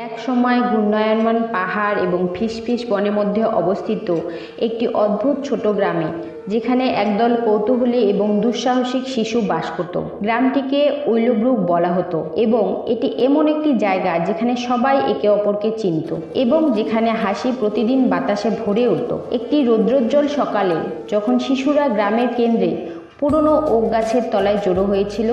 এক সময় ঘূর্ণায়মান পাহাড় এবং ফিসফিস বনের মধ্যে অবস্থিত একটি অদ্ভুত ছোট গ্রামে, যেখানে একদল কৌতূহলী এবং দুঃসাহসিক শিশু বাস করত। গ্রামটিকে উইলোব্রুক বলা হতো এবং এটি এমন একটি জায়গা যেখানে সবাই একে অপরকে চিনত এবং যেখানে হাসি প্রতিদিন বাতাসে ভরে উঠত। একটি রৌদ্রোজ্জ্বল সকালে যখন শিশুরা গ্রামের কেন্দ্রে পুরনো ওক গাছের তলায় জড়ো হয়েছিল,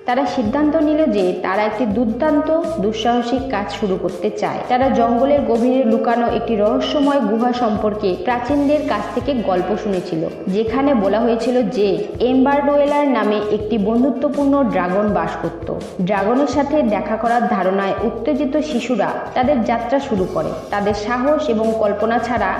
তারা সিদ্ধান্ত নিল যে তারা একটি দুর্দান্ত দুঃসাহসিক কাজ শুরু করতে চায়। তারা জঙ্গলের গভীরে লুকানো একটি রহস্যময় গুহা সম্পর্কে প্রাচীনদের কাছ থেকে গল্প শুনেছিল, যেখানে বলা হয়েছিল যে এম্বার ডোয়েলার নামে একটি বন্ধুত্বপূর্ণ ড্রাগন বাস করত। ড্রাগনের সাথে দেখা করার ধারণায় উত্তেজিত শিশুরা তাদের যাত্রা শুরু করে। তাদের সাহস এবং কল্পনা ছাড়া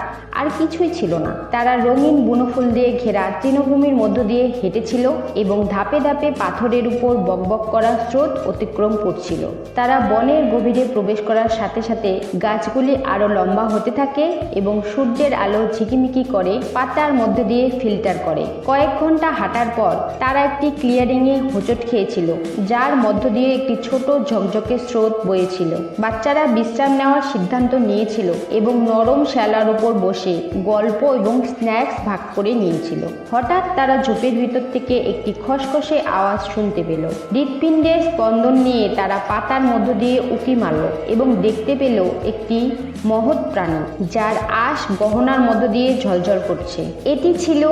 আর কিছুই ছিল না। তারা রঙিন বুনোফুল দিয়ে ঘেরা তৃণভূমির মধ্য দিয়ে হেঁটেছিল এবং ধাপে ধাপে পাথরের উপর বকবক করা স্রোত অতিক্রম করছিল। তারা বনের গভীরে প্রবেশ করার সাথে সাথে গাছগুলি আরো লম্বা হতে থাকে এবং সূর্যের আলো ঝিকিমিকি করে পাতার মধ্যে দিয়ে ফিল্টার করে। কয়েক ঘন্টা হাঁটার পর তারা একটি ক্লিয়ারিংয়ে হোঁচট খেয়েছিল, যার মধ্য দিয়ে একটি ছোট ঝকঝকে স্রোত বয়েছিল। বাচ্চারা বিশ্রাম নেওয়ার সিদ্ধান্ত নিয়েছিল এবং নরম শ্যালার উপর বসে গল্প এবং স্ন্যাক্স ভাগ করে নিয়েছিল। হঠাৎ তারা ঝোপের ভিতর থেকে একটি খসখসে আওয়াজ শুনতে পেল। হৃৎপিণ্ডের স্পন্দন নিয়ে তারা পাতার মধ্য দিয়ে উঁকি মারল এবং দেখতে পেল একটি মহৎ প্রাণী, যার আঁশ গহনার মধ্য দিয়ে ঝলঝল করছে। এটি ছিল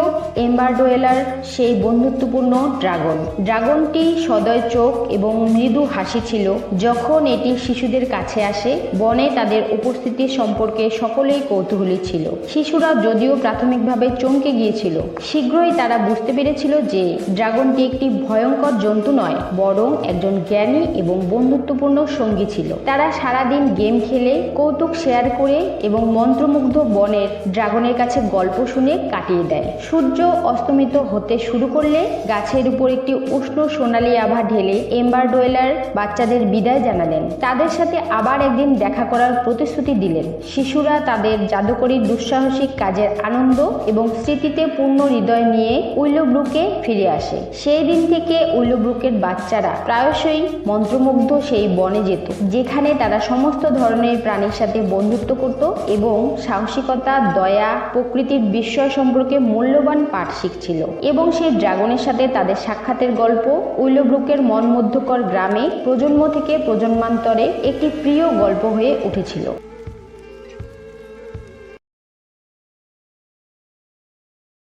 এম্বার ডোয়েলার, সেই বন্ধুত্বপূর্ণ ড্রাগন। ড্রাগনটি সদয় চোখ এবং মৃদু হাসি ছিল যখন এটি শিশুদের কাছে আসে। বনে তাদের উপস্থিতি সম্পর্কে সকলেই কৌতূহলী ছিল। শিশুরা যদিও প্রাথমিকভাবে চমকে গিয়েছিল, শীঘ্রই তারা বুঝতে পেরেছিল যে ড্রাগনটি একটি ভয়ঙ্কর জন্তু নয়, বরং একজন জ্ঞানী এবং বন্ধুত্বপূর্ণ সঙ্গী ছিল। তারা সারাদিন গেম খেলে, কৌতুক শেয়ার করে এবং মন্ত্রমুগ্ধ বনের ড্রাগনের কাছে গল্প শুনে কাটিয়ে দেয়। সূর্য অস্তমিত হতে শুরু করলে গাছের উপর একটি উষ্ণ সোনালী আভা ঢেলে এম্বার ডোয়েলার বাচ্চাদের বিদায় জানালেন। তাদের সাথে আবার একদিন দেখা করার প্রতিশ্রুতি দিলেন। শিশুরা তাদের জাদুকরী দুঃসাহসিক কাজের আনন্দ এবং স্মৃতিতে পূর্ণ হৃদয় নিয়ে উইলোব্রুকে ফিরে আসে। সেই দিন থেকে উইলোব্রুকের বাচ্চারা প্রায়শই মন্ত্রমুগ্ধ সেই বনে যেত, যেখানে তারা সমস্ত ধরনের প্রাণীর সাথে বন্ধুত্ব করত এবং সাহসিকতা, দয়া, প্রকৃতির বিস্ময় সম্পর্কে মূল্যবান পাঠ শিখছিল। এবং সেই ড্রাগনের সাথে তাদের সাক্ষাতের গল্প উইলোব্রুকের মনমুগ্ধকর গ্রামে প্রজন্ম থেকে প্রজন্মান্তরে একটি প্রিয় গল্প হয়ে উঠেছিল।